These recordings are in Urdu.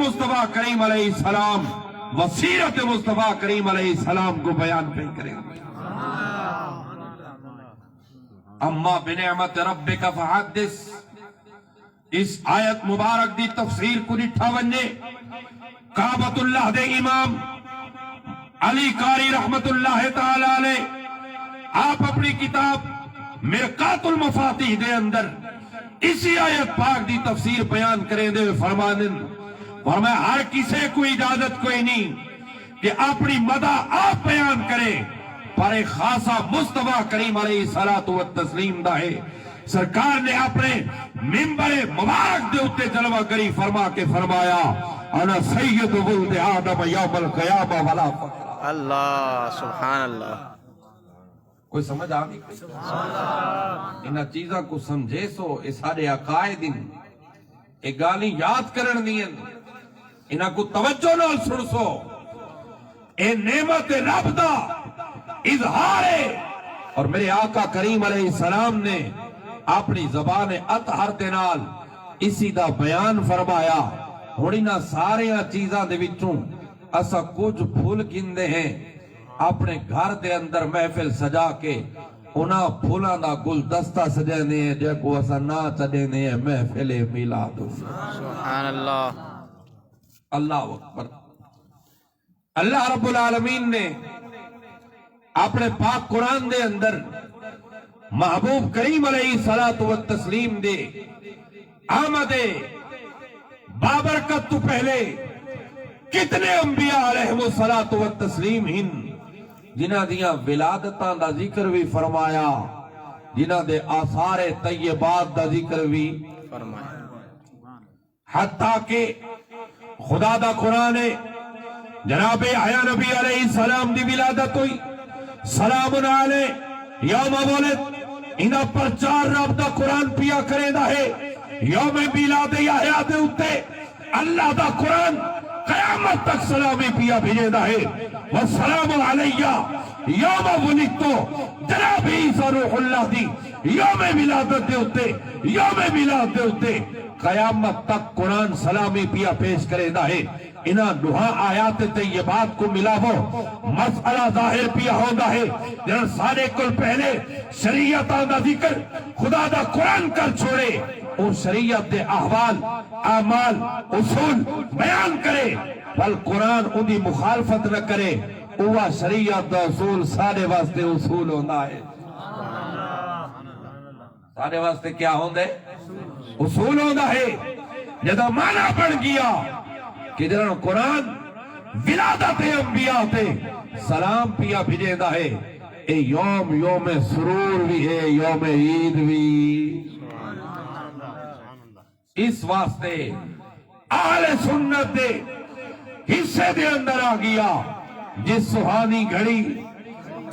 مصطفیٰ کریم علیہ السلام وسیرت مصطفیٰ کریم علیہ السلام کو بیان پہ کریں گے. اما بنعمت ربک فحدث. اس آیت مبارک دی تفسیر کو ڈٹھا ونجے کعبۃ اللہ دے امام علی قاری رحمت اللہ تعالی علیہ آپ اپنی کتاب مرقات المفاتیح دے اندر اسی آیت پاک دی تفسیر بیان کریں دے فرمانن فرمایا ہر کسی کو اجازت کوئی نہیں کہ اپنی مدح آپ بیان کرے پر ایک خاصا مصطفیٰ کریم علیہ الصلوۃ والتسلیم دا ہے. سرکار نے اپنے منبر مبارک دے اتے جلوہ گری فرما کے فرمایا انا سید ولد آدم یوم القیامہ ولا فخر. اللہ سبحان اللہ. کوئی سمجھ آگئی؟ انہاں چیزاں کو سمجھے سو اے سارے عقائد اے گالی یاد کرن دین انہاں کو توجہ نال سن سو اے نعمت رب دا اظہار ہے. اور میرے آقا کریم علیہ السلام نے اپنی زبان اطہر دے نال اسی دا بیان فرمایا. ہن انہاں ساریاں چیزاں دے وچوں اسا کچھ بھول گندے ہیں اپنے گھر دے اندر محفل سجا کے انہاں پھولاں دا گلدستہ سجانے ہیں جے کو اسا نہ چڈینے ہیں محفل میلاد. سبحان اللہ. اللہ اکبر. اللہ رب العالمین نے اپنے پاک قرآن دے اندر محبوب کریم علیہ الصلوۃ والتسلیم دے آمد بابرکت تو پہلے کتنے انبیاء علیہ الصلوۃ والتسلیم ہن جنہ دیاں ولادتاں دا ذکر بھی فرمایا جنہ دے آثار طیبات دا ذکر بھی فرمایا. حتیٰ کہ خدا دا قرآن جناب حیا نبی علیہ السلام دی ولادت ہوئی سلام علیہ یوم ولد انہاں پر 4 رب دا قرآن پیا کرے دا ہے. یوم میلاد یحییٰ دے اتے اللہ دا قرآن قیامت تک سلامی پیا بھیجے دا ہے. والسلام علیہ یوم ولدتو جناب عیسیٰ روح اللہ دی یوم ولادت دے اتے یوم میلاد دے اتے قیامت تک قرآن سلامی پیا پیش کرے دا ہے. انہاں نوحاں آیات طیبات کو ملاو مسئلہ ظاہر پیا ہوندہ ہے جنہاں سارے کل پہلے شریعتاں دا ذکر خدا دا قرآن کر چھوڑے اور شریعت دے احوال اعمال اصول بیان کرے بل قرآن ان دی مخالفت نہ کرے. اوہ شریعت دا اصول سارے واسطے اصول ہوندہ ہے. سارے واسطے کیا ہوندہ ہے؟ اصول ہوندہ ہے. جدہ معنی بڑھ گیا کہ جنہاں قرآن ولادت انبیاء تے سلام پیا بھیجے دا ہے اے یوم سرور بھی ہے یوم عید بھی. اس واسطے اہل سنت دے حصے دے اندر آ گیا جس سہانی گھڑی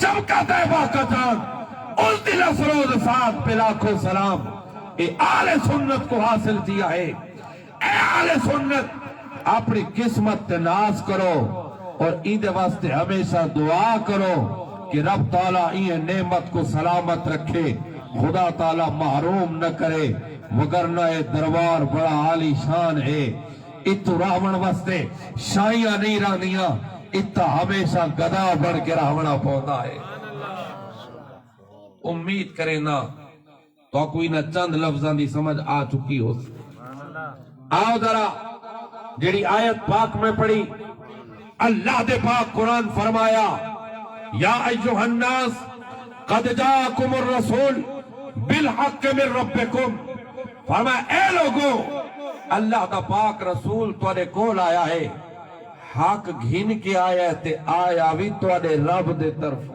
چمکا طیبہ کا چاند اس دن افروز ساتھ پہ لاکھوں سلام اے اہل سنت کو حاصل کیا ہے. اے اہل سنت اپنی قسمت ناز کرو اور عید واسطے ہمیشہ دعا کرو کہ رب تعالیٰ یہ نعمت کو سلامت رکھے خدا تعالیٰ محروم نہ کرے وگرنہ یہ دربار بڑا عالی شان ہے. اتو راون واسطے شائیاں نہیں رانیاں اتا ہمیشہ گدا بڑھ کے راونا پہندا ہے. امید کریں نا تو کوئی نہ چند لفظاں دی سمجھ آ چکی ہو. آؤ ذرا جڑی آیت پاک میں پڑھی اللہ دے پاک قرآن فرمایا یا ایھا الناس قد جاءکم الرسول بالحق من ربکم. فرمایا اے لوگو اللہ دا پاک رسول تواڈے کول آیا ہے حق گھن کے آیا ہے تے آیا بھی تواڈے رب دے طرف.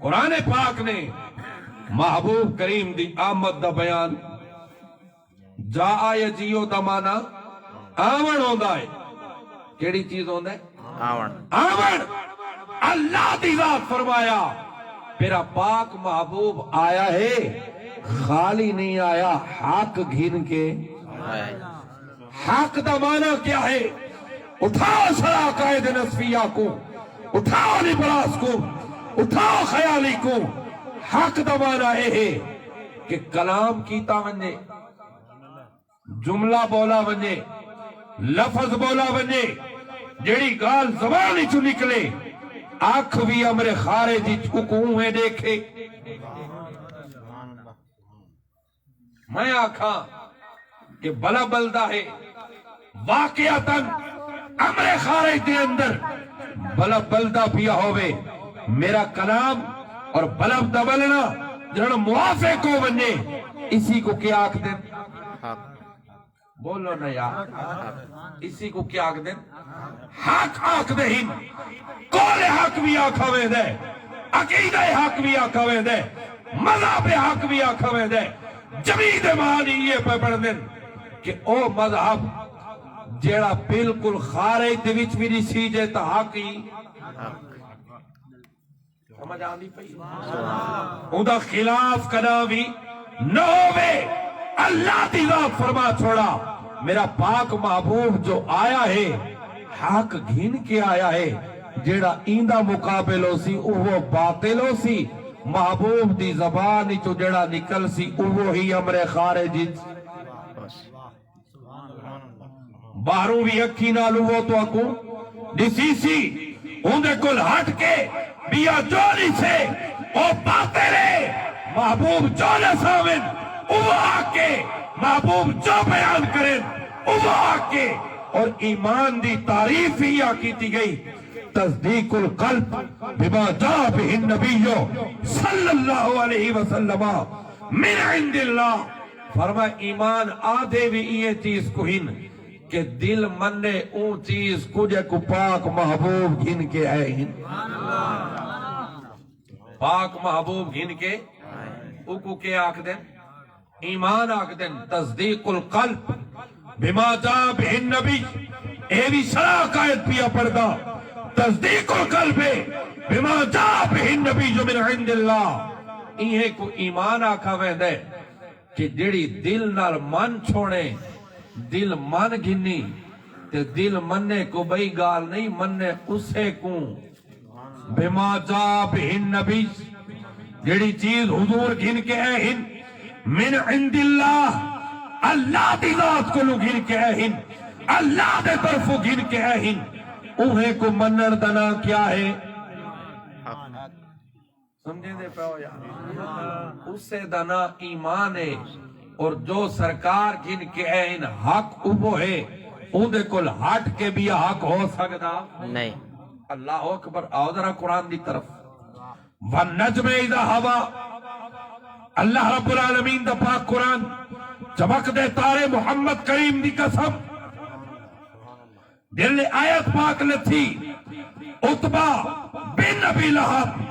قرآن پاک نے محبوب کریم دی آمد دا بیان جا آئے جیو دا مانا آون ہوندہ ہے. کیڑی چیز ہوندہ ہے؟ آون. اللہ دی ذات فرمایا میرا پاک محبوب آیا ہے خالی نہیں آیا حق گھن کے. حق دا مانا کیا ہے؟ اٹھاؤ شرع قائد نصفیہ کو اٹھاؤ لبراس کو اٹھاؤ خیالی کو. حق دا مانا ہے کہ کلام کیتا ونجے جملہ بولا ونجے لفظ بولا ونجے جیڑی گال زبان چو نکلے آنکھ بھی امر خارجی چکوں ہے دیکھے میں آکھاں کہ بلا بلدہ ہے واقعتاً امر خارج دے اندر بلا بلدہ پیا ہوئے میرا کلام اور بلا بلنا جنہوں موافق ہو بننے اسی کو کیا آکھ دیں حق بولو نا یار اسی کو کیا آکھ دیں حق آکھ دیں کول حق بھی آکھویں دے عقیدہ حق بھی آکھویں دے مذہب حق بھی آکھویں دے جمید معنی یہ پہ پڑھ دیں کہ او مذہب جیڑا بالکل خارج دے وچ بھی نہیں سی جے تا حق ہی سمجھ آندی پئی اوندا خلاف کنا بھی نہ ہوئے اللہ دی ذات فرما چھوڑا میرا پاک محبوب جو آیا ہے حق گھن کے آیا ہے جیڑا ایندہ مقابلو سی اوہ باطلو سی محبوب دی زبانی تو جیڑا نکل سی اوہ ہی امر خارجی باہروں بھی اکھی نالو وہ تو اکوں ڈسی سی اندے کل ہٹ کے بیا جولی سے او باطلے محبوب جو نساوین اوہ آکے محبوب جو بیان کریں اوہ آکے اور ایمان دی تعریف ہی آکی تھی گئی تصدیق القلب بما جا بہ النبی صلی اللہ علیہ وسلم من عند اللہ فرما ایمان آدھے بھی یہ چیز کو ہن کہ دل مننے اون چیز کجھے کو پاک محبوب گھن کے آئے ہن پاک محبوب گھن کے او کو کیا آکھ دیں ایمان آکھ دیں تصدیق القلب بما جا بہ النبی اے بھی شرع قائد پیا پردہ تصدیق القلب بما جا بہ النبی جو من عند اللہ انہیں کو ایمان آکھا میں دے کہ جڑی دل نال من چھوڑے دل من گھنی تے دل مننے کو بئی گال نہیں مننے اسے کو بما جا بہ النبی جڑی چیز حضور گھن کے ہے ہن من عند اللہ اللہ دی ذات کو لو گھن کے ہے ہن اللہ دے طرفو گھن کے ہے ہن اوہے کو منن دنا کیا ہے سمجھے دے پہ ہو یار اس سے دنا ایمان ہے اور جو سرکار گھن کے ہے ہن حق اوہ ہے اون دے کل ہٹ کے بھی حق ہو سکتا نہیں اللہ اکبر آؤ ذرا قرآن دی طرف وَالنَّجْمِ اِذَا ہوا اللہ رب العالمین دا پاک قرآن چمک دے تارے محمد کریم دی قسم دل آیت پاک لتھی عتبہ بن ابی لہب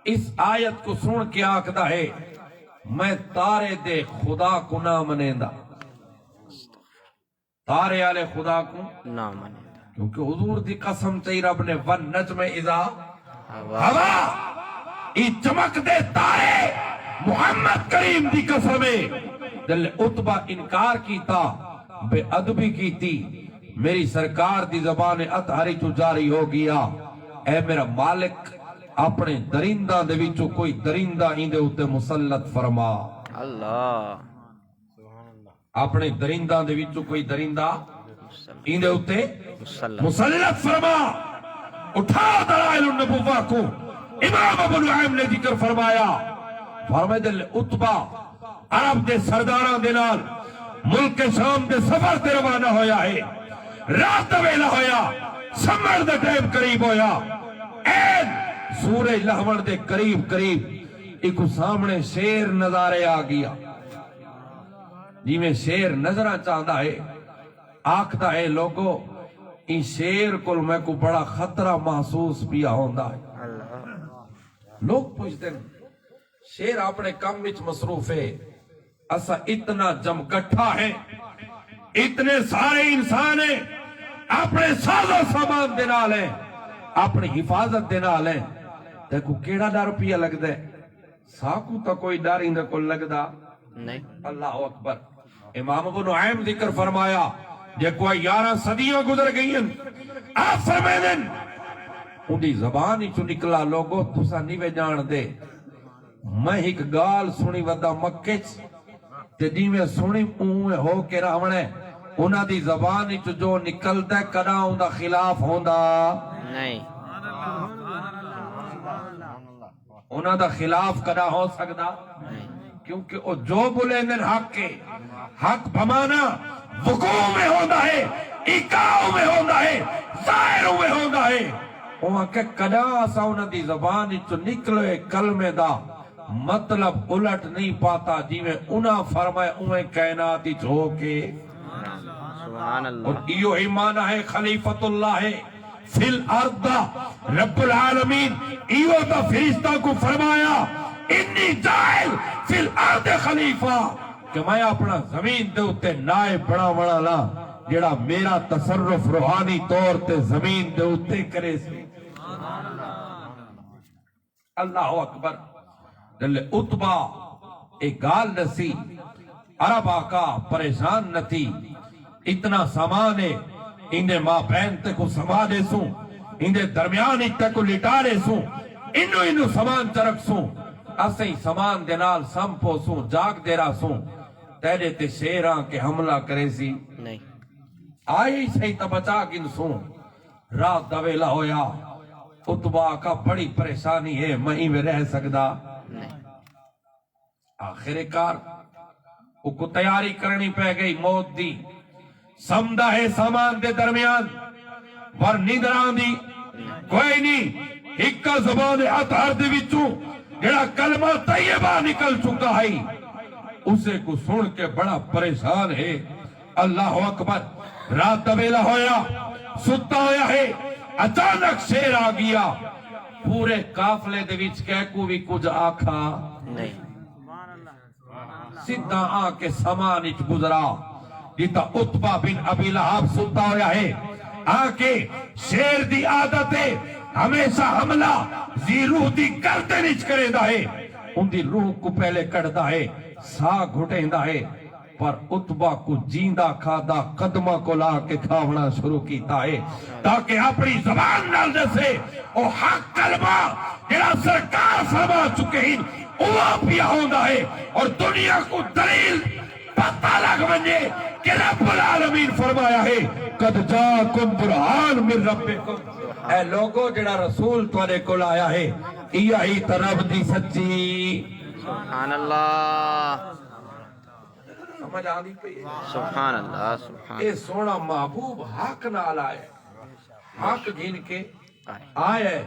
اس آیت کو سن کے آکھدا ہے میں تارے دے خدا کو نہ منیندہ تارے آلے خدا کو نہ منے کیونکہ حضور دی قسم چاہی رب نے وَالنَّجْمِ اِذَا ہوا ای چمک دے تارے محمد کریم دی قسمے دل عتبہ انکار کیتا بے ادبی کیتی میری سرکار دی زبان اطہری تو جاری ہو گیا اے میرا مالک اپنے درندہ دے وچوں کوئی درندہ ایندے ہوتے مسلط فرما اللہ اپنے درندہ دے وچوں کوئی درندہ ایندے ہوتے مسلط مسلط فرما اٹھا دلائل النبوہ کو امام ابو نعیم نے ذکر فرمایا فرمائے دل عتبہ عرب دے سرداران دے نال ملک شام دے سفر تے روانہ ہویا ہے رات ویلا ہویا سمر دے ٹائم قریب ہویا این سورج لہمن دے قریب ایک سامنے شیر نظارے آ گیا جی میں شیر نظرہ چاہتا ہے آکھتا ہے لوگو ان شیر کل میں کو بڑا خطرہ محسوس پیا ہوندہ ہے لوگ پوچھتے ہیں شیر اپنے کم وچ مصروف ہے اسا اتنا جم گٹھا ہے اتنے سارے انسان ہیں اپنے ساز و سامان دینا لیں اپنی حفاظت دینا لیں دیکھو کیڑا ڈر پیا لگ دے ساکو تا کوئی ڈر ہی کو لگ دا نہیں اللہ اکبر امام ابو نعیم ذکر فرمایا جے کوئی 11 صدیوں گزر گئی ہیں آپ فرمائے دیں انہی زبان ہی چو نکلا لوگو تسا نیوے جان دے میں ایک گال سنی ودا مکے تے جیویں سنی اوویں ہو کے رہونا ہے انہاں دی زبان وچ جو نکلدا ہے کدا اوندا خلاف ہوندا نہیں انہاں دا خلاف کدا ہو سکدا نہیں کیونکہ او جو بولیں حق کے حق بمانا وقوع میں ہوندا ہے ایقاع میں ہوندا ہے ظاہر میں ہوندا ہے اوہاں کہ کدا اسا انہاں دی زبان وچ نکلے کلمے دا مطلب الٹ نہیں پاتا جیویں انہاں فرمائے اویں کائنات وچ ہو کے سبحان اللہ اور ایو ہی معنی ہے خلیفت اللہ ہے فی الارض رب العالمین ایو تا فرشتہ کو فرمایا انی جائل فی الارض خلیفہ کہ میں اپنا زمین دے اتے نائب بڑا بڑا لا جڑا میرا تصرف روحانی طور تے زمین دے اتے کرے سے اللہ اکبر دل اتبا ایک گال نسی عرب آقا پریشان نتی اتنا سامان ہے اندے ماں بہن تے کو سما دے سوں اندے درمیان تے کو لٹا دے سوں انو سامان چرک سوں اسیں سامان دے نال سمپو سوں جاگ دے رہا سوں تیرے تے شیراں کے حملہ کرے سی نہیں آئی صحیح تا بچا گن سوں رات دویلا ہویا اتبا کا بڑی پریشانی ہے میں میں رہ سکدا نہیں آخر کار او کو تیاری کرنی پہ گئی موت دی سمدہ ہے سامان دے درمیان ور نیندران دی کوئی نہیں ہکا زبان اطہر دے وچوں جڑا کلمہ طیبہ نکل چکا ہے اسے کو سن کے بڑا پریشان ہے اللہ اکبر رات دویلا ہویا ستا ہویا ہے اچانک شیر آ گیا پورے قافلے دے وچ کہہ کو بھی کچھ آکھا نہیں سیدھا آ کے سامان وچ گزرا جیتا اتبا بن ابی لہب ستا ہویا ہے آ کے شیر دی عادت ہے ہمیشہ حملہ زی روح دی گردن وچ کرے دا ہے ان دی روح کو پہلے کڑدا ہے سا گھٹیندا ہے پر اتبا کو جیندہ کھادا قدمہ کو لا کے کھاونا شروع کیتا ہے تاکہ اپنی زبان نال دسے او حق کلمہ جڑا سرکار فرما چکے ہیں اوہ پیا ہوندا ہے اور دنیا کو دلیل پتہ لگ بنجے کہ رب العالمین فرمایا ہے قد جاکم برہان من ربکم اے لوگو جڑا رسول تورے کو لایا ہے یہی طرف دی سچی سبحان اللہ سمجھ آنی پہ سبحان اللہ سبحان اے سونا محبوب حق نال آئے حق جن کے آئے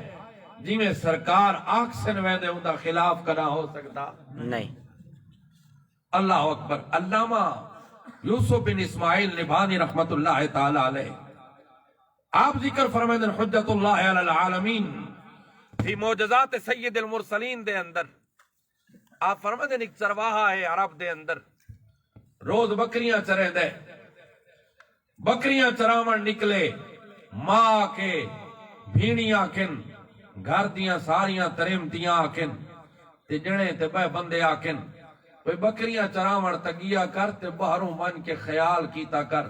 جی میں سرکار آنکھ سے نویدے ہوں دا خلاف کرا ہو سکتا نہیں اللہ اکبر علامہ یوسف بن اسماعیل نبھانی رحمت اللہ تعالی علیہ آپ ذکر فرمائیں حجت اللہ علی العالمین فی معجزات سید المرسلین دے اندر آپ فرمائیں ایک چرواہا ہے عرب دے اندر روز بکریاں چرے دے بکریاں چراون نکلے ماں کے بھینیاں کن گھر دیاں ساریاں ترمتیاں آکن تے جنے تے بے بندے آکن کوئی بکریاں چراون تگیا کر تے باہروں من کے خیال کیتا کر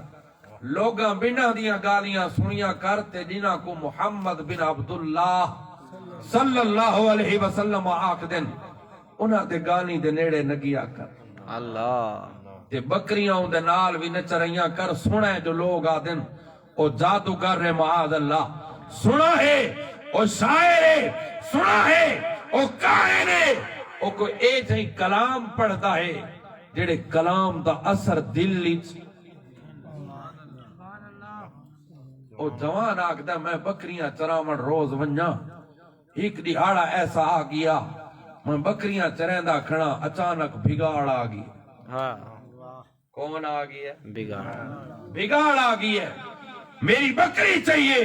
لوگاں بنا دیاں گالیاں سنیاں کر تے جنہ کو محمد بن عبداللہ صلی اللہ علیہ وسلم آکھ دن انہاں دے گالی دے نیڑے نگیا کر اللہ تے بکریاں ان دے نال بھی نچرائیاں کر سنے جو لوگ آدن او جادوگر ہے معاذ اللہ سنا ہے او شاعر ہے سنا ہے او کائن ہے او کوئی ایک ہی کلام پڑھتا ہے جڑے کلام دا اثر دل لیچ او جوان آکھ میں بکریاں چراون روز ونجا ایک دہاڑا ایسا آ گیا میں بکریاں چریندا کھڑا اچانک بھگاڑ آ گئی ہاں کون آ گئی ہے بگاڑ آ گئی ہے میری بکری چاہیے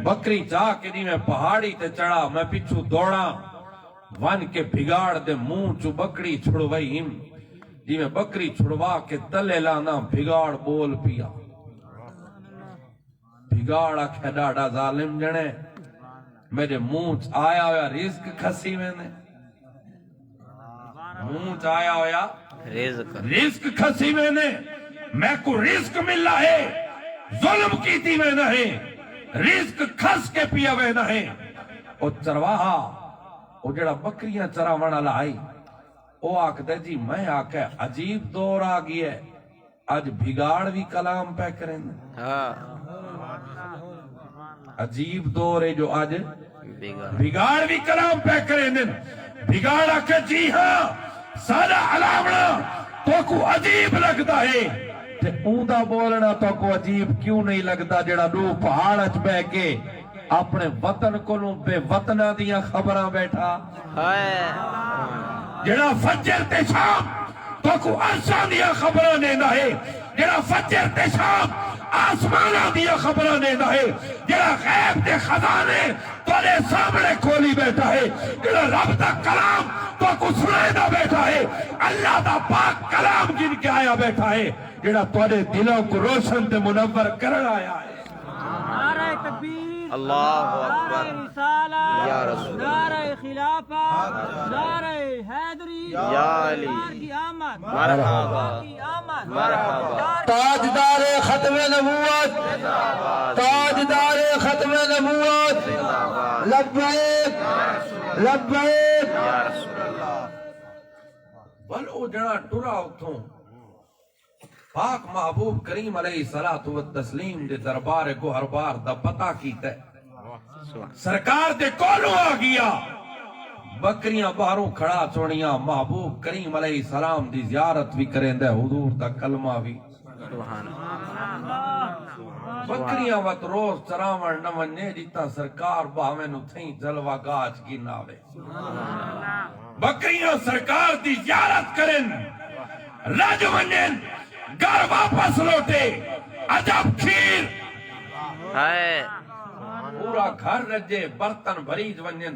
بکری چاہ کے دی میں پہاڑی تے چڑھا میں پچھو دوڑا ون کے بھگاڑ دے منہ چو بکری چھڑوائی ہم جی میں بکری چھڑوا کے تلے لانا بھگاڑ بول پیا بھگاڑا کھڈاڑا ظالم جنے میرے منہ آیا ہویا رزق کھسی میں نے منہ آیا ہویا رزق کھسی میں نے میں کو رزق ملا ہے ظلم کی تھی میں نہیں رزق کھس کے پیا میں نہیں او چرواہا او جڑا بکریاں چراونا لائی وہ آکھتا جی میں آکھا عجیب دور آ گیا ہے اج بھگاڑ بھی کلام پہ کریں ہاں عجیب دور ہے جو اج بگاڑ بھگاڑ بھی کلام پہ کریں بھگاڑ آکھا جی ہاں سارا علامنا تو کو عجیب لگتا ہے تے اوندا بولنا تو کو عجیب کیوں نہیں لگتا جڑا دو پہاڑ اچ بہ کے اپنے وطن کو بے وطنہ دیاں خبراں بیٹھا ہائے جڑا فجر تے شام تو کو عرشاں دیاں خبراں دیندا ہے جڑا فجر تے شام آسماناں دیاں خبراں دیندا ہے جڑا غیب دے خزانے تیرے سامنے کھولی بیٹھا ہے جڑا رب دا کلام تو کو سنائیدا بیٹھا ہے اللہ دا پاک کلام جن کے آیا بیٹھا ہے جڑا تیرے دلوں کو روشن تے منور کرن آیا ہے نعرہ تکبیر اللہ اکبر نعرہ رسالہ یا رسول نعرہ خلافت نعرہ حیدری یا علی یار کی آمد مرحبا کی آمد مرحبا تاجدار ختم نبوت تاجدار ختم نبوت لبیک لبیک یا رسول اللہ بلو جڑا ٹرا اتھوں پاک محبوب کریم علیہ الصلوۃ والتسلیم دے دربار کو ہر بار دا پتہ کیتا ہے سرکار دے کولوں آ گیا بکریاں باہروں کھڑا چونیاں محبوب کریم علیہ السلام دی زیارت بھی کریں دے حضور دا کلمہ بھی سبحان بکریاں وقت روز چراون نہ ونجے جتا سرکار باویں نو تھیں جلوہ گاج کی ناوے بکریاں سرکار دی زیارت کریں رج ونجن گھر واپس لوٹے عجب کھیر ہائے پورا گھر رجے برتن بھریج ونجن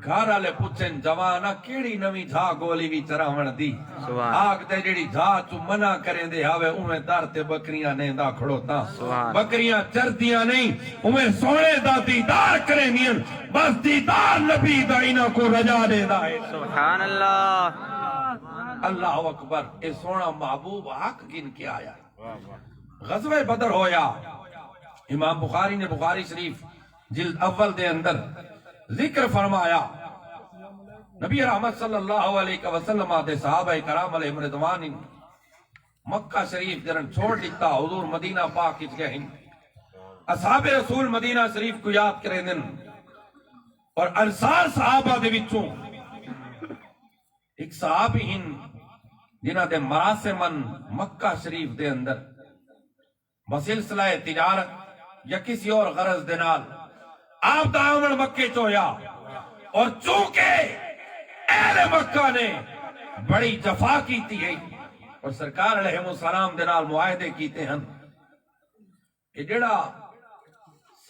گھر والے پوچھن جوانا کیڑی نوی جھا گولی بھی چراون دی سبحان آگ تے جڑی جھا چو منع کریں دے آوے اویں در تے بکریاں نیندہ کھڑوتا سبحان بکریاں چردیاں نہیں اویں سونے دا دیدار کریں دین بس دیدار نبی دا انہاں کو رجا دے دا ہے سبحان اللہ اللہ اکبر اے سونا محبوب حق گن کے آیا غزوہ بدر ہویا امام بخاری نے بخاری شریف جلد اول دے اندر ذکر فرمایا نبی رحمت صلی اللہ علیہ وسلم دے صحابہ کرام علیہ رضوان مکہ شریف جرن چھوڑ دیتا حضور مدینہ پاک اچ گئے اصحاب رسول مدینہ شریف کو یاد کریں دن اور انصار صحابہ دے وچوں ایک صحابی ہن جنہ دے مراسمن مکہ شریف دے اندر بسلسلہ تجارت یا کسی اور غرض دے نال آپ دا آمن مکے چویا اور چونکہ اہل مکہ نے بڑی جفا کیتی ہے اور سرکار علیہ السلام دے نال معاہدے کیتے ہیں کہ جڑا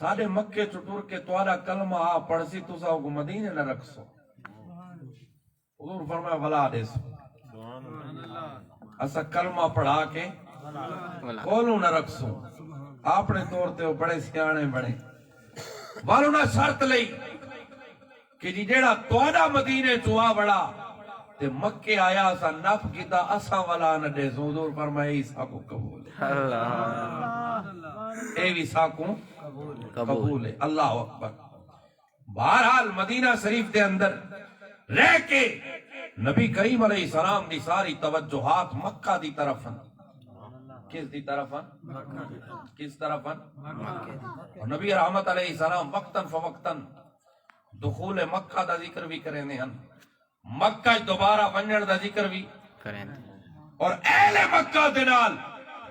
سارے مکے چٹور کے توارا کلمہ آ پڑسی تو ساو کو مدینے نہ رکھ سو حضور فرمایا بلا دے سو اسا کلمہ پڑھا کے کولوں نہ رکھ سو آپ نے طور تے وہ بڑے سیانے بڑے والوں نہ شرط لئی کہ جی جیڑا توڑا مدینے چوا بڑا تے مکے آیا اسا نف کیتا اسا والا نہ دے سو حضور فرمایا عیسیٰ کو قبول ہے اللہ اے عیسیٰ کو قبول ہے اللہ اکبر بہرحال مدینہ شریف دے اندر رہ کے نبی کریم علیہ السلام دی ساری توجہات مکہ دی طرف ہیں کس دی طرف ہیں کس طرف ہیں اور نبی رحمت علیہ السلام وقتاً فوقتاً دخول مکہ دا ذکر بھی کریں ہیں مکہ دوبارہ ونجن دا ذکر بھی کریں اور اہل مکہ دے نال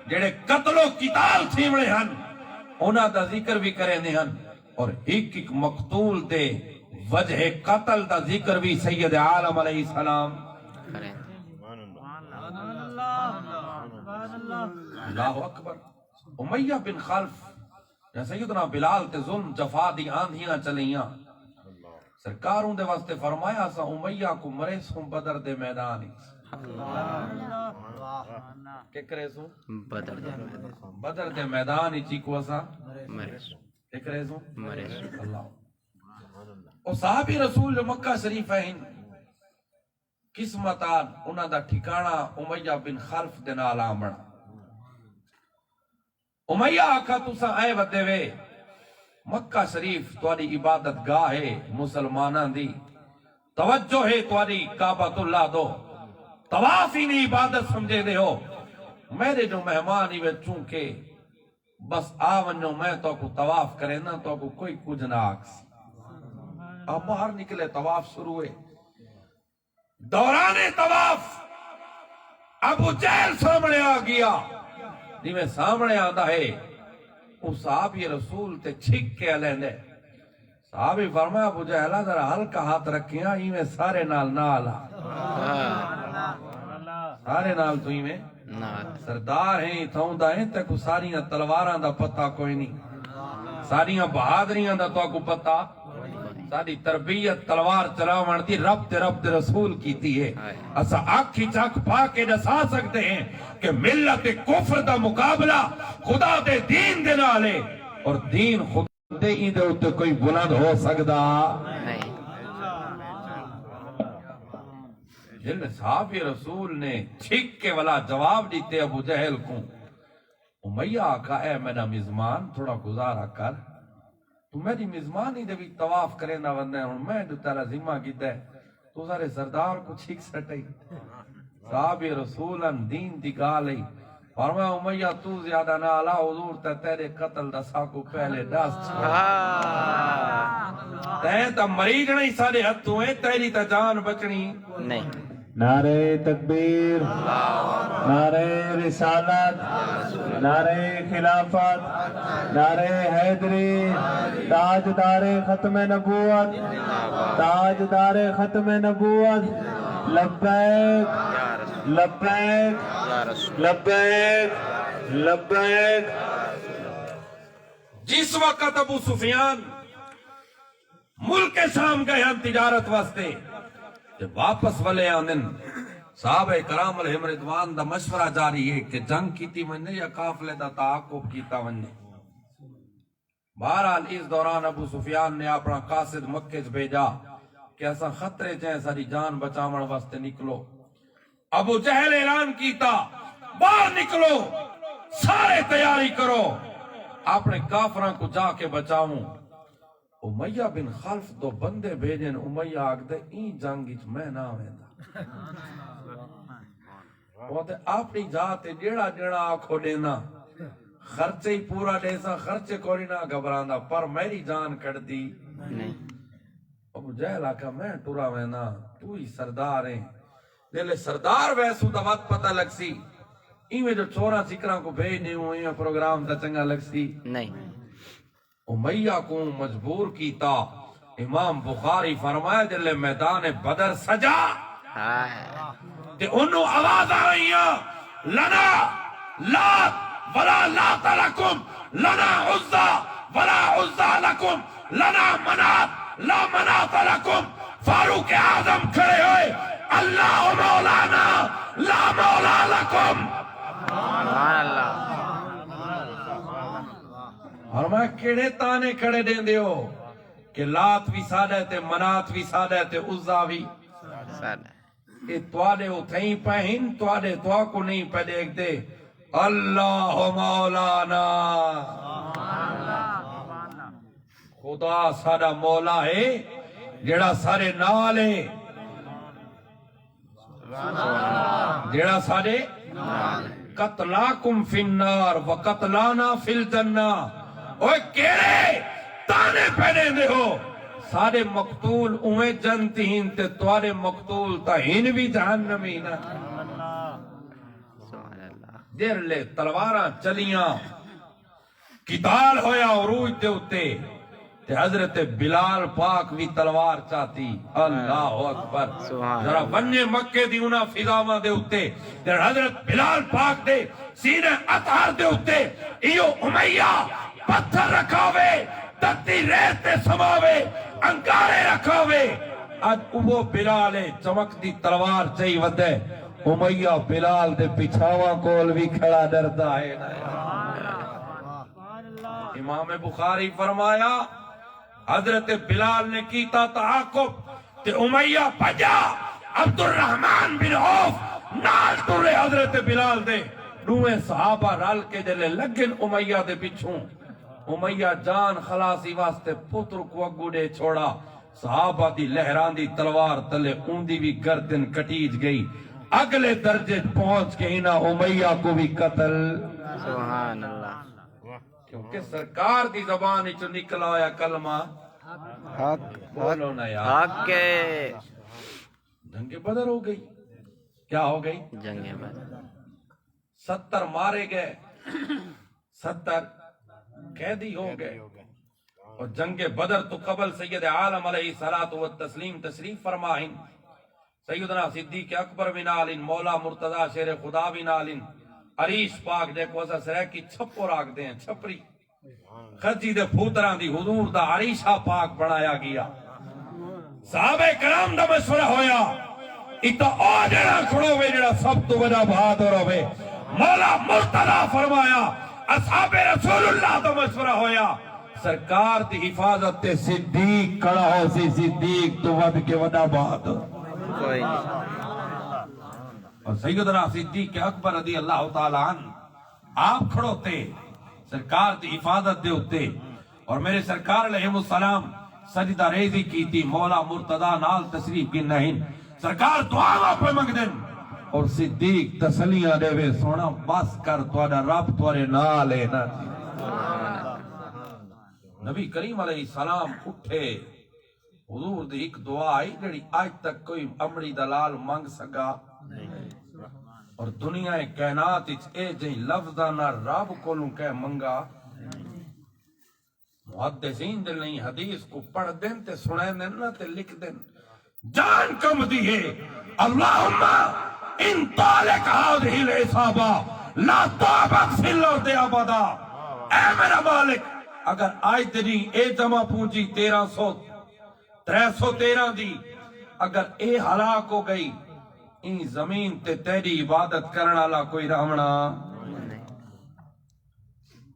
جڑے قتل و قتال تھیوڑے ہیں انہاں دا ذکر بھی کریں ہیں اور ایک ایک مقتول دے وجہ قتل دا ذکر بھی سید عالم علیہ السلام کریں اللہ اکبر امیہ بن خلف یا سیدنا بلال تے ظلم جفا دی آندھیاں چلیاں سرکاروں دے واسطے فرمایا سا امیہ کو مرے سوں بدر دے میدانی کہ کرے سوں بدر دے میدان بدر دے میدانی چیکو سا مریض کہ کرے سوں مریض اللہ اور صحابی رسول جو مکہ شریف ہیں قسمتان انہاں دا ٹھکانہ امیہ بن خلف دے نال آمنا امیہ آکھا تسا آئے ودے وے مکہ شریف تواری عبادت گاہ ہے مسلماناں دی توجہ ہے تواری کعبۃ اللہ دو طواف ہی نہیں عبادت سمجھے دے ہو میرے جو مہمان ہی چونکہ بس آونو میں تو کو طواف کرے نا تو کو کوئی کچھ نہ آکس اب باہر نکلے طواف شروع ہے دوران طواف ابو جہل سامنے آ گیا جی میں سامنے آتا ہے اس صحابی رسول تے چھک کے علیندے صحابی فرمایا ابو جہلہ ذرا ہلکا ہاتھ رکھیاں ہی میں سارے نال نالا سارے نال تو ہی میں سردار ہیں تھاؤں ہیں تے کو ساریاں تلواراں دا پتہ کوئی نہیں ساریاں بہادریاں دا تو کو پتہ ساری تربیت تلوار چلاوان دی رب تے رسول کیتی ہے اسا آنکھی چاک پا کے دسا سکتے ہیں کہ ملت کفر دا مقابلہ خدا دے دین دے نالے اور دین خدا دے ہی دے اتے کوئی بلند ہو سکتا جن صحابی رسول نے چھک کے والا جواب دیتے ابو جہل کو امیہ آقا اے میرا مزمان تھوڑا گزارا کر تو میری مزمانی دے بھی طواف کرے نہ بندے ہوں میں جو تیرا ذمہ کیتا ہے تو سارے سردار کو چھک سٹے صحابی رسولن دین دی گالئی فرمایا امیہ تو زیادہ نہ علا حضور تے تیرے قتل دسا کو پہلے دست تین تا مریض نہیں سارے ہتھوں ہیں تیری تا جان بچنی نہیں نعرہ تکبیر نعرہ رسالت نعرہ خلافت نعرہ حیدری تاجدار ختم نبوت تاجدار ختم نبوت لبیک لبیک لبیک لبیک جس وقت ابو سفیان ملک شام گئے ہم تجارت واسطے جب واپس والے آنن صحابہ کرام علیہم رضوان دا مشورہ جاری ہے کہ جنگ کیتی مننے یا قافلے دا تعاقب کیتا مننے بہرحال اس دوران ابو سفیان نے اپنا قاصد مکہ بھیجا کہ ایسا خطرے چاہیں ساری جان بچاون واسطے نکلو ابو جہل اعلان کیتا باہر نکلو سارے تیاری کرو اپنے کافراں کو جا کے بچاؤں امیہ بن خلف دو بندے بھیجن امیہ آگ دے این جنگیچ میں نہ ویندہ وہ تے اپنی جاتے جیڑا جیڑا آنکھو دینا خرچے ہی پورا دیسا خرچے کوری نہ گھبراندا پر میری جان کٹ دی ابو جہل آکھا میں ٹورا وینا تو ہی سردار ہیں لے سردار ویسو دا وقت پتہ لگ سی ایویں جو چورا چکران کو بھیج نہیں ہوئی پروگرام دا چنگا لگ سی نہیں امیہ کو مجبور کیتا امام بخاری فرمایا جلے میدان بدر سجا تے انہوں آواز آئیاں لنا لات ولا لات لکم لنا عزا ولا عزا لکم لنا منات لا منات لکم فاروق اعظم کھڑے ہوئے اللہ مولانا لا مولا لکم سبحان اللہ اور میں کیڑے تانے کھڑے دیں دیو کہ لات بھی سادہ تے منات بھی سادہ تے عزا بھی یہ توادے اتھائیں پہن توادے توا کو نہیں پہ دیکھ دے اللہ مولانا خدا سادہ مولا ہے جڑا سارے نالے جڑا سارے قتلاکم فی النار وقتلانا فی الجنہ اوہ کیڑے تانے پہنے دے ہو سارے مقتول اوہیں جنتی ہین تے توارے مقتول تا ہین بھی جہنمی نا دیر لے تلواراں چلیاں قتال ہویا عروج دے اتے تے حضرت بلال پاک بھی تلوار چاہتی اللہ اکبر ذرا بننے مکے دی انہا فضاواں دے اتے تے حضرت بلال پاک دے سینے اطہار دے اتے ایو امیہ پتھر رکھاوے تتی ریت تے سماوے انکارے رکھاوے آج وہ بلال چمک دی تلوار چاہی ودے امیہ بلال دے پچھاواں کول بھی کھڑا ڈردا ہے امام بخاری فرمایا حضرت بلال نے کیتا تعاقب تے امیہ بجا عبد الرحمن بن عوف نال تورے حضرت بلال دے دوئے صحابہ رال کے جلے لگن امیہ دے پچھوں امیہ جان خلاصی واسطے پتر کو اگو دے چھوڑا صحابہ دی لہران دی تلوار تلے ان دی بھی گردن کٹیج گئی اگلے درجے پہنچ کے انہا امیہ کو بھی قتل سبحان اللہ کیونکہ سرکار دی زبان چو نکلا ہویا کلمہ حق بولو نا یار حق کے جنگ بدر ہو گئی کیا ہو گئی جنگ بدر 70 مارے گئے 70 قیدی ہو گئے اور جنگ بدر تو قبل سید عالم علیہ الصلوۃ والتسلیم تشریف فرمائیں سیدنا صدیق اکبر بن علی مولا مرتضی شیر خدا بن علی عریش پاک دے کو اسا سرے کی چھپو راک دیں چھپری خرچی دے پھوتران دی حضور دا عریشہ پاک بنایا گیا صحابہ کرام دا مشورہ ہویا اتا او جڑا کھڑو وے جڑا سب تو بڑا بہادر ہوئے مولا مرتضی فرمایا اصحاب رسول اللہ دا مشورہ ہویا سرکار دی حفاظت تے صدیق کھڑا ہو سی صدیق تو ود کے ودا بہادر کوئی اور سیدنا صدیق اکبر رضی اللہ تعالیٰ عنہ آپ کھڑو تے سرکار دی حفاظت دے ہوتے اور میرے سرکار علیہ السلام سجدہ ریزی کی تھی مولا مرتضی نال تشریف کی نہیں سرکار دعا پہ منگ دن اور صدیق تسلیاں دے وے سونا بس کر توڑا رب توڑے نال ہے نا نبی کریم علیہ السلام اٹھے حضور دی ایک دعا آئی جڑی آج تک کوئی امری دلال منگ سکا اور دنیا کائنات اے جہی لفظانا رب کولوں کہ منگا محدثین دل نہیں حدیث کو پڑھ دیں تے سنیں دیں نہ تے لکھ دیں جان کم دیئے اللہم ان طالق هذه العصابہ لا توبت فی الارض ابدا اے میرا مالک اگر آج تیری اے جمع پونجی 313 دی اگر اے ہلاک ہو گئی ان زمین تے تیری عبادت کرنا اللہ کوئی رہمنا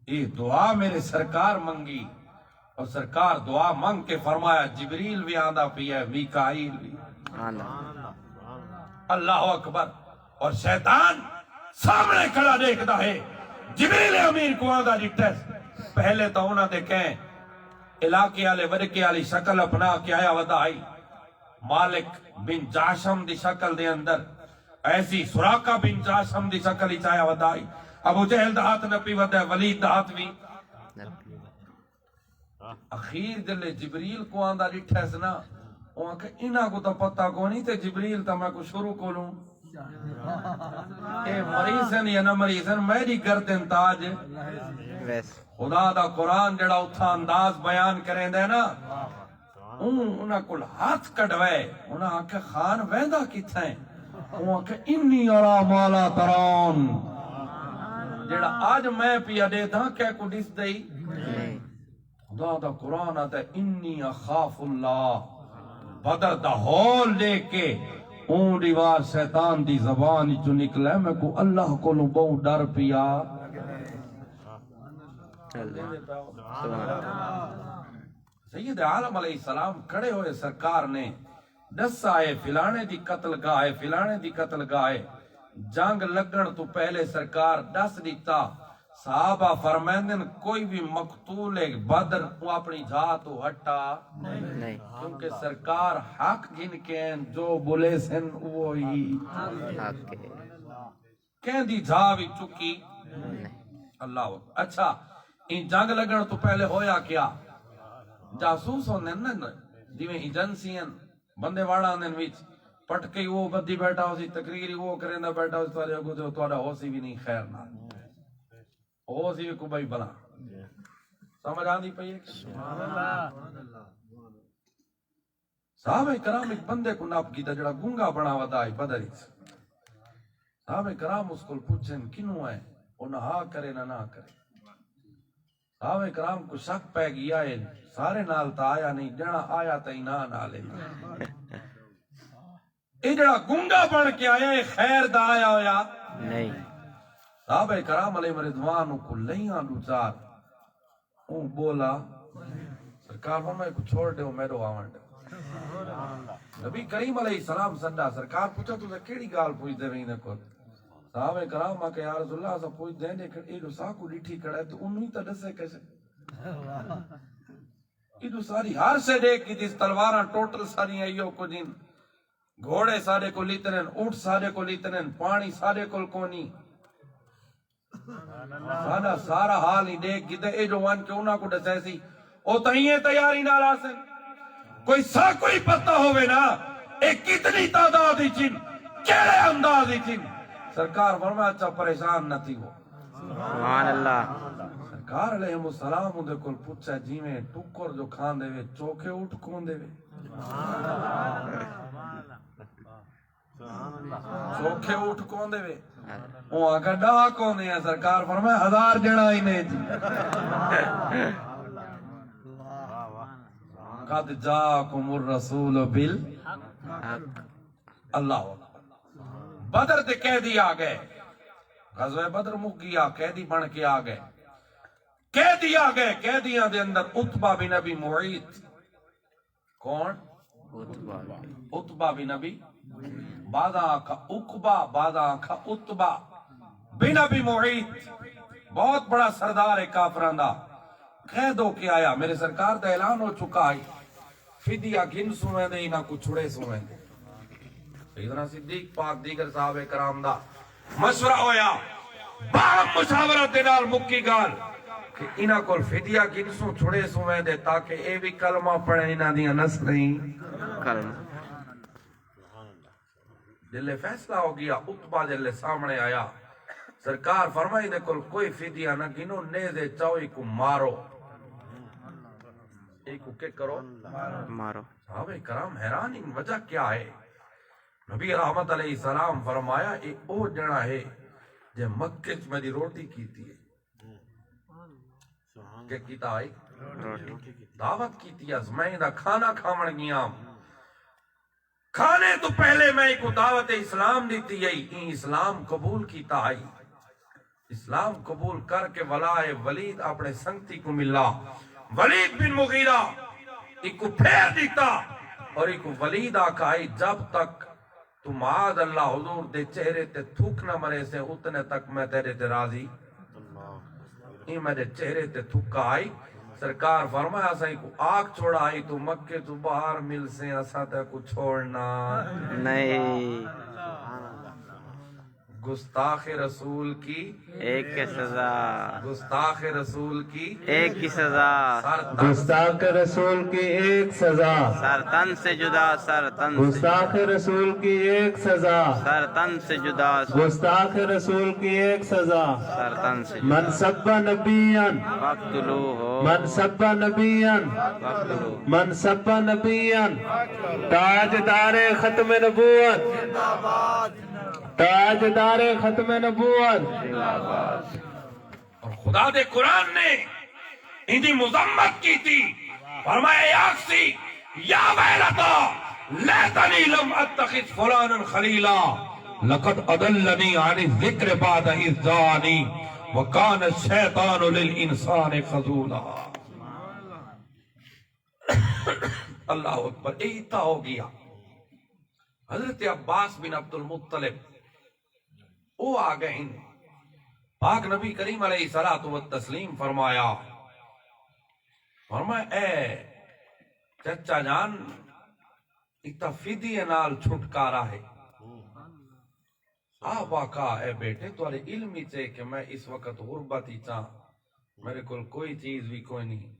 یہ دعا میرے سرکار منگی اور سرکار دعا منگ کے فرمایا جبریل بھی آندہ پی ہے میکائیل بھی اللہ اکبر اور شیطان سامنے کھڑا دیکھتا ہے جبریل امیر کو آندہ جیتا ہے پہلے تو انہاں دے کہیں علاقے والے ورکے والی شکل اپنا کے آیا ودا آئی مالک بن جاشم دی شکل دے اندر ایسی سراقہ بن جاشم دی شکل ہی چایا ودا آئی ابو جہل دہات نپی ودا ہے ولید دہات بھی اخیر دل جبریل کو آندہ ڈٹھا سنا وہاں کہ انہاں کو تو پتہ کو نہیں تے جبریل تا میں کو شروع کو لوں اے مریضن یا نہ مریضن میری گردن تاج خدا دا قرآن جڑا اتھا انداز بیان کریں دے نا انہاں کل ہاتھ کڑوے انہاں آکے خان ویندہ کی تھیں انہاں آکے انی ارا مالا تران جڑا آج میں پیا دے تھا کیا کو ڈس دئی خدا دا قرآن آتا ہے انی اخاف اللہ بدر دا ہول لے کے اون دیوار شیطان دی زبان جو نکلے میں کو اللہ کو لوں بہت ڈر پیا سید عالم علیہ السلام کھڑے ہوئے سرکار نے دس آئے فلانے دی قتل گاہے فلانے دی قتل گاہے جنگ لگن تو پہلے سرکار دس دیتا صحابہ فرمیندن کوئی بھی مقتول بدر وہ اپنی جا تو ہٹا نہیں کیونکہ سرکار حق گن کے جو بولے سن وہی کہیں دی جا بھی چکی اللہ اچھا ان جنگ لگن تو پہلے ہویا کیا جاسوس ہونے نا جویں ایجنسیاں بندے واڑا نے وچ پٹکے وہ بدی بیٹھا ہو سی تقریری وہ کریندا بیٹھا ہو تواڈے اگوں تے تواڈا ہو سی بھی نہیں خیر نہ ہو سی کو بھائی بنا سمجھ آندی پئی ہے سبحان اللہ صحابہ کرام ایک بندے کو ناپ کیتا جڑا گونگا بنا ودا ہے بدر وچ صحابہ کرام اس کو پوچھن کینوں ہے او نہ ہا کرے نہ کرے صحابہ کرام کو شک پہ گیا ہے سارے نال تا آیا نہیں جڑا آیا تا ہی نہ لے اے جڑا گونگا بن کے آیا ہے خیر دا آیا ہویا نہیں صحابہ کرام علیہ رضوان کو لیاں دو چار اون بولا سرکار فرمائے کو چھوڑ دے میرو آوان دے نبی کریم علیہ السلام سنڈا سرکار پوچھا تو کیڑی گال پوچھ دے وہیں کو صحابہ کرام آکے یا رسول اللہ سا پوچھ دے دے اے جو ساکو ڈیٹھی کڑا ہے تو انہی تا دسے کیسے ادو ساری ہر سے دیکھ کی تیس تلواراں ٹوٹل ساری ایو کو جن گھوڑے سارے کو لیتنن اونٹ سارے کو لیتنن پانی سارے کو کونی سارا سارا حال ہی دیکھ گیتے اے جو وان کے انہاں کو ڈسیسی او تہیے تیاری نہ لاسن کوئی سا کوئی پتہ ہوئے نا اے کتنی تعداد ہی چن کیڑے انداز ہی چن سرکار فرمایا اچھا پریشان نہ تھی وہ سبحان اللہ سرکار علیہ السلام اندے کل پوچھا جی میں ٹکر جو کھان دے وے چوکے اٹھ کون دے وے چوکے اٹھ کون دے وے وہ آگا ڈاہ کون دے ہیں سرکار فرمایا 1000 جڑا ہی نہیں جی قد جاکم الرسول بالحق اللہ بدر تے قیدی آ گئے غزوہ بدر مک گیا قیدی بن کے آ گئے قیدی آ گئے قیدیاں دے اندر عتبہ بن ابی معیط کون عتبہ بن ابی بعضا آنکھا عقبہ بعضا آنکھا عتبہ بن ابی معیط بہت بڑا سردار ہے کافران دا قید ہو کے آیا میرے سرکار دا اعلان ہو چکا ہے فدیہ گن سویں دے نہ کچھ چھڑے سویں دے سیدنا صدیق پاک دیگر صاحب کرام دا مشورہ ہویا باہم مشاورت دے نال مکی گال کہ انہاں کول فدیہ گن سو چھڑے سویں دے تاکہ اے بھی کلمہ پڑھیں انہاں دیاں نسلیں کلمہ جلے فیصلہ ہو گیا عتبہ جلے سامنے آیا سرکار فرمائی دے کل کوئی فدیہ نہ گنو نیزے چاوئی کو مارو ایک کو کیا کرو مارو صحابہ کرام حیران ان وجہ کیا ہے نبی رحمت علیہ السلام فرمایا ایک او جنا ہے جو مکہ میں دی روٹی کیتی ہے کہ کیتا ہے دعوت کیتی ہے میں دا کھانا کھاون گیا کھانے تو پہلے میں کو دعوت اسلام دیتی ہے این اسلام قبول کیتا ہے اسلام قبول کر کے ولائے ولید اپنے سنگتی کو ملا ولید بن مغیرہ ایک کو پھیر دیتا اور ایک کو ولید آکائی جب تک تم آد اللہ حضور دے چہرے تے تھوک نہ مرے سے اتنے تک میں تیرے تے راضی این میرے چہرے تے تھوکا آئی سرکار فرمایا سائی کو آگ چھوڑا آئی تو مکہ تو باہر مل سے اسا تے کو چھوڑنا نہیں گستاخ رسول کی ایک کی سزا گستاخ رسول کی ایک کی سزا گستاخ رسول کی ایک سزا سر تن سے جدا سر تن سے گستاخ رسول کی ایک سزا سر تن سے جدا گستاخ رسول کی ایک سزا سر تن سے من سب نبیان فقتلوہ من سب نبیان فقتلوہ من سب نبیان تاجدار ختم نبوت تاجدار ختم نبوت اور خدا دے قرآن نے اندھی مذمت کی تھی فرمایا یاکسی یا ویلتا لیتنی لم اتخذ فلانا خلیلا لقد اضلنی عن الذکر بعد اذ جاءنی وکان الشیطان للانسان خذولا اللہ اکبر ایتا ہو گیا حضرت عباس بن عبد المطلب او آگئے ان پاک نبی کریم علیہ الصلوۃ والتسلیم فرمایا اے چچا جان اتا فدیہ نال چھٹکارا ہے آپ آقا اے بیٹے تو ارے علمی چاہے کہ میں اس وقت غربت ہی چاہ میرے کل کوئی چیز بھی کوئی نہیں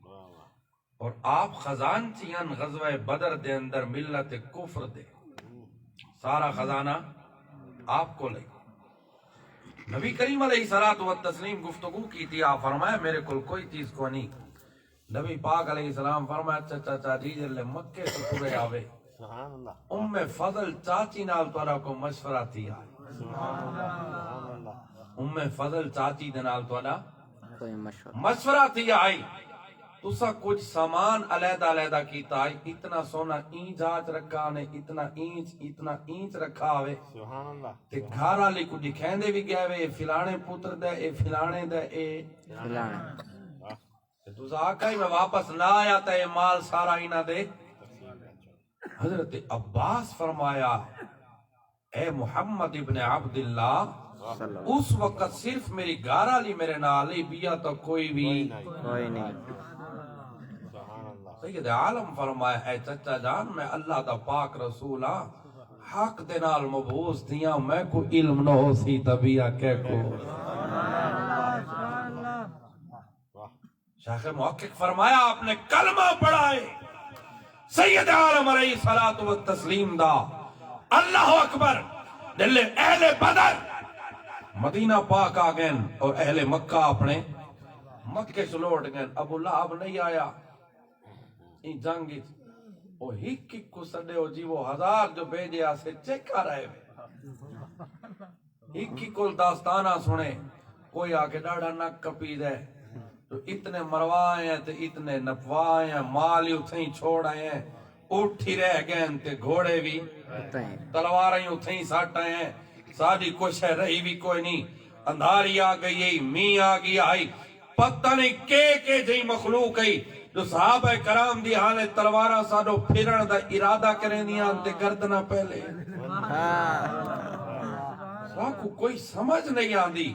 اور آپ خزان چیئن غزوہ بدر دے اندر ملت کفر دے سارا خزانہ آپ کو لے نبی کریم علیہ الصلوۃ والتسلیم گفتگو کی تھی آپ فرمایا میرے کل کوئی چیز کو نہیں نبی پاک علیہ السلام فرمایا چچا جی جلے مکے سے پورے آوے فضل چاچی نال توڑا کو مشورہ تھی آئے فضل چاچی نال توڑا مشورہ تھی آئی تسا کچھ سامان علیحدہ علیحدہ کیتا ہے اتنا سونا اینچ آج رکھا نے اتنا اینچ رکھا ہوئے تے گھارا لے کو دکھیں دے بھی گئے ہوئے فلانے پتر دے اے فلانے دے اے تسا آقا ہی میں واپس نہ آیا تا اے مال سارا ہی نہ دے حضرت عباس فرمایا اے محمد ابن عبداللہ اس وقت صرف میری گارا لی میرے نالی بیا تو کوئی بھی کوئی نہیں سید عالم فرمایا اے چچا جان میں اللہ دا پاک رسول ہاں حق دے نال مبعوث تھیاں میں کو علم نہ ہو سی تبیا کہ کو شیخ محقق فرمایا آپ نے کلمہ پڑھا ہے سید عالم علیہ الصلوۃ والتسلیم دا اللہ اکبر دل اہل بدر مدینہ پاک آ گئے اور اہل مکہ اپنے مکے سے لوٹ گئے ابو لہب نہیں آیا این جنگ وہ ہک کو سڈے ہو جی وہ ہزار جو بھیجے سے چیک کر رہے ہک کو داستانہ سنے کوئی آ کے ڈاڑا نک کپی دے تو اتنے مروائے ہیں تو اتنے نپوائے ہیں مال ہی اتھیں چھوڑ آئے ہیں اٹھی رہ گئے تے گھوڑے بھی تلواریں اتھیں ساٹ آئے ہیں ساری کچھ ہے رہی بھی کوئی نہیں اندھاری آ گئی می آ گئی آئی پتہ نہیں کے جئی مخلوق ہے جو صحابہ کرام دی حالے تلوارہ ساڈو پھرن دا ارادہ کریں دیاں تے گردنا پہلے ساکو کوئی سمجھ نہیں آندی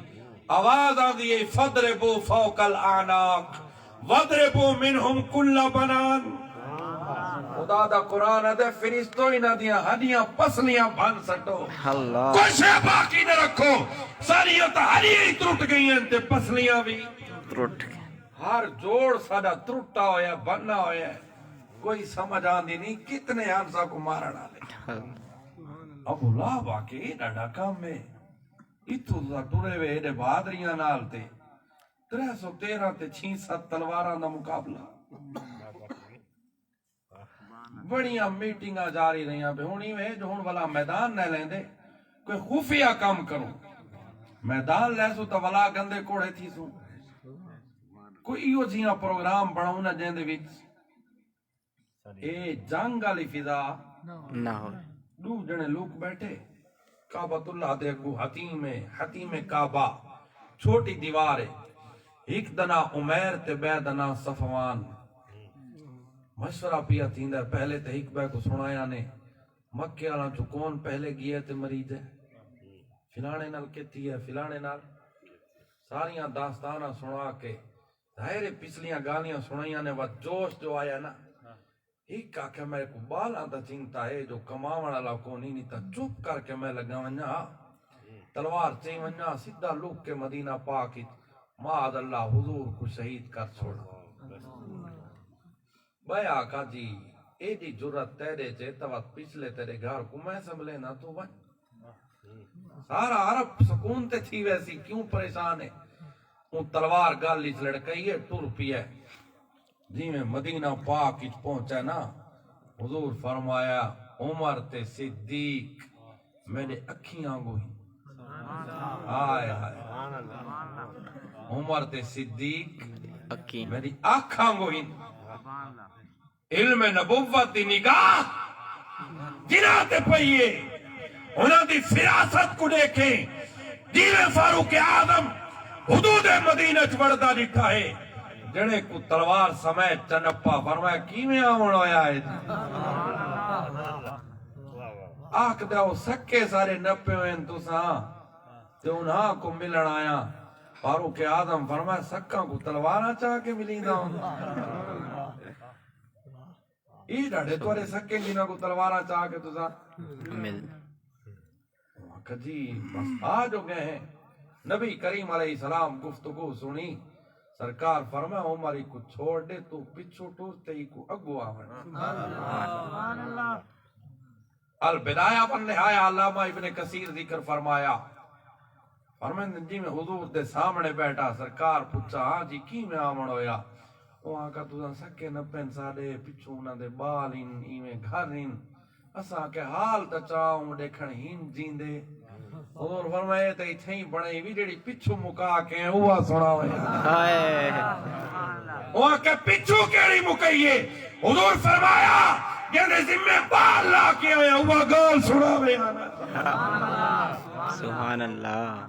آواز آندی ہے فضربوا فوق الاعناق وضربوا منہم کل بنان خدا دا قرآن ہے فرشتوں ہی نہ دیاں ہڈیاں پسلیاں بھن سٹو اللہ کچھ ہے باقی نہ رکھو ساریاں تو ہڈیاں ہی ٹوٹ گئی ہیں تے پسلیاں بھی ٹوٹ ہر جوڑ ساڈا ٹوٹا ہویا بننا ہویا ہے کوئی سمجھ آندی نہیں کتنے ہنسا کو مارنا لے ابو لہب واقعی ڈاڈا کام میں اتھو دا ٹرے وے ایڈے بہادریاں نال تے 313 تے 6-7 تلواراں دا مقابلہ بڑیاں میٹنگاں جاری رہیاں پہ ہونی میں جو ہون والا میدان نہ لیندے کوئی خفیہ کام کرو میدان لے سو تو والا گندے کوڑے تھی سو کوئی ایو جیاں پروگرام بڑھاؤں نہ جیندے وچ اے جنگ والی فضا نہ ہو دو جنے لوگ بیٹھے کعبۃ اللہ دے اگو حتیم کعبہ چھوٹی دیوار ہے ایک دنا عمیر تے بے دنا صفوان مشورہ پیا تھیندا پہلے تے ایک بے کو سنایا نے مکے والا جو کون پہلے گیا تے مریض ہے فلانے نال کیتی ہے فلانے نال ساریاں داستاناں سنا کے ظاہر پچھلیاں گالیاں سنائیاں نے وہ جوش جو آیا نا ایک آکے میرے کو بالا تا چنتا ہے جو کماوڑا والا کو نہیں تا چپ کر کے میں لگا ونجا تلوار چیں ونجا سیدھا لوگ کے مدینہ پاک معاذ اللہ حضور کو شہید کر چھوڑا بھائی آقا جی اے دی جرت تیرے چے توت پچھلے تیرے گھر کو میں سنبھلے نہ تو ون سارا عرب سکون تے تھی ویسی کیوں پریشان ہے اون تلوار گالی سے لڑکئی ہے ٹور پی ہے جی میں مدینہ پاک اچ پہنچا نا حضور فرمایا عمر تے صدیق میرے اکھیاں گوئی آئے آئے عمر تے صدیق اکی میری آنکھاں گوئی علم نبوت دی نگاہ جنہ تے پئیے انہاں دی فراست کو دیکھیں دیوے فاروق اعظم حدود مدینہ چوڑتا ڈٹھا ہے جڑے کو تلوار سمیت چنپا فرمایا کیویں آون ہویا ہے آکھ داؤ سکے سارے نپے ہوئے تساں تے انہاں کو ملن آیا فاروق اعظم فرمایا سکاں کو تلواراں چاہ کے ملیندا ای ڈاڑے تورے سکے جنہاں کو تلواراں چاہ کے تساں مل جی بس آ جو گئے ہیں نبی کریم علیہ السلام گفتگو سنی سرکار فرمایا عمری کو چھوڑ دے تو پچھو ٹوستے ہی کو اگو آوان البدایہ والنہایہ علامہ ابن کثیر ذکر فرمایا فرمائیں جی میں حضور دے سامنے بیٹھا سرکار پوچھا ہاں جی کی میں آمن ہویا وہاں کا تو سکے نپین ساڑے پچھو نہ دے بال ان ایویں گھر ان اساں کے حال تا چاہوں دیکھن ہین جیندے حضور فرمائے تے اتھیں ہی بڑے بھی جڑی پچھو مکا کے ہوا سنا ہویا وہاں کے پچھو کیڑی مکئیے حضور فرمایا جیندے ذمہ بال لا کے ہویا ہوا گال سنا ہویا سبحان اللہ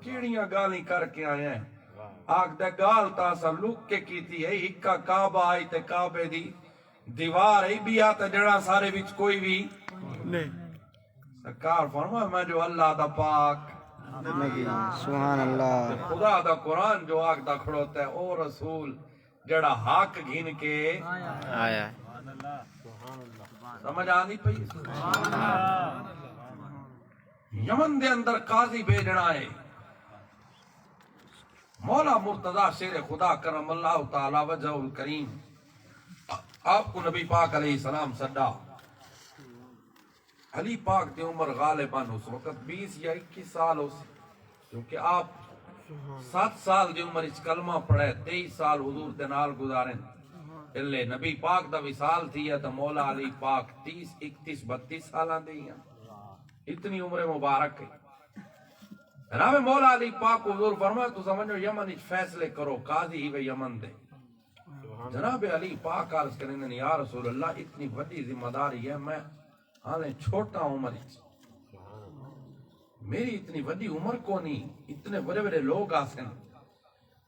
کیڑیاں گالی کر کے آئے ہیں آگ دے گال تاسا لوک کے کیتی ہے اکا کعبہ آئی تے کعبے دی دیوار ہی بھی آتا جڑا سارے وچ کوئی بھی نہیں سرکار فرمایا میں جو اللہ دا پاک سبحان اللہ خدا دا قرآن جو آگ دا کھڑوتا ہے او رسول جڑا حق گھن کے آیا ہے سمجھ آنی پئی یمن دے اندر قاضی بھیجنا ہے مولا مرتضی شیر خدا کرم اللہ تعالی وجہ الکریم آپ کو نبی پاک علیہ السلام صدا علی پاک دی عمر غالباً اس وقت 20 یا 21 سال ہو سی کیونکہ آپ 7 سال دی عمر اس کلمہ پڑھے 23 سال حضور دے نال گزاریں اللہ نبی پاک دا وصال تھی ہے تو مولا علی پاک 30 31 32 سالاں دی ہیں اتنی عمر مبارک ہے جناب مولا علی پاک حضور فرمایا تو سمجھو یمن اچ فیصلے کرو قاضی ہی وے یمن دے جناب علی پاک عرض کریں یا رسول اللہ اتنی بڑی ذمہ داری ہے میں ہاں چھوٹا عمر میری اتنی بڑی عمر کو نہیں اتنے بڑے بڑے لوگ آسن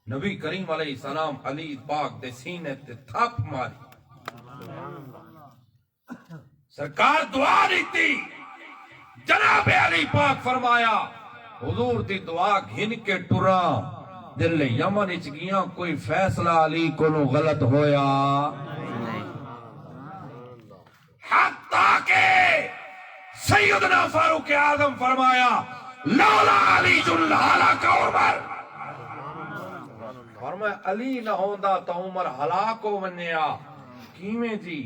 نبی کریم علیہ السلام علی پاک دے سینے تے تھپ ماری سرکار دعا دیتی جناب علی پاک فرمایا حضور دی دعا گھن کے ٹرا دل یمن اچ گیاں کوئی فیصلہ علی کو غلط ہویا حتیٰ کہ سیدنا فاروق اعظم فرمایا لولا علی جل ہلاک عمر فرمایا علی نہ ہوندا تو عمر ہلاک ہو ونیا کیویں جی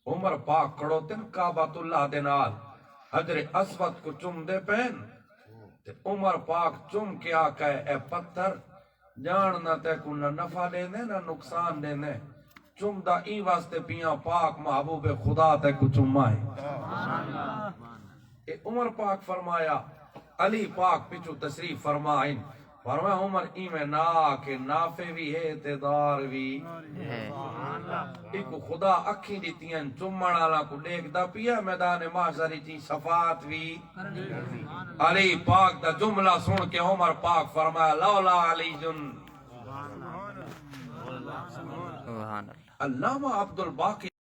عمر پاک کھڑو تن کعبۃ اللہ دے نال حجر اسود کو چم دے پہن تے عمر پاک چم کے آکے اے پتھر جاننا تے کو نہ نفع دے دے نہ نقصان دے دے چم دا ای واسطے پیاں پاک محبوب خدا تے کو چمائے اے عمر پاک فرمایا علی پاک پچھو تشریف فرمائیں فرمایا عمر ای میں نا کہ نافع بھی ہے تے دار بھی ایک خدا اکھی دیتیاں چمڑ آلا کو دیکھ دا پیا میدان محشر چی شفاعت بھی علی پاک دا جملہ سن کے عمر پاک فرمایا لولا علی جن سبحان اللہ علامہ عبد الباقی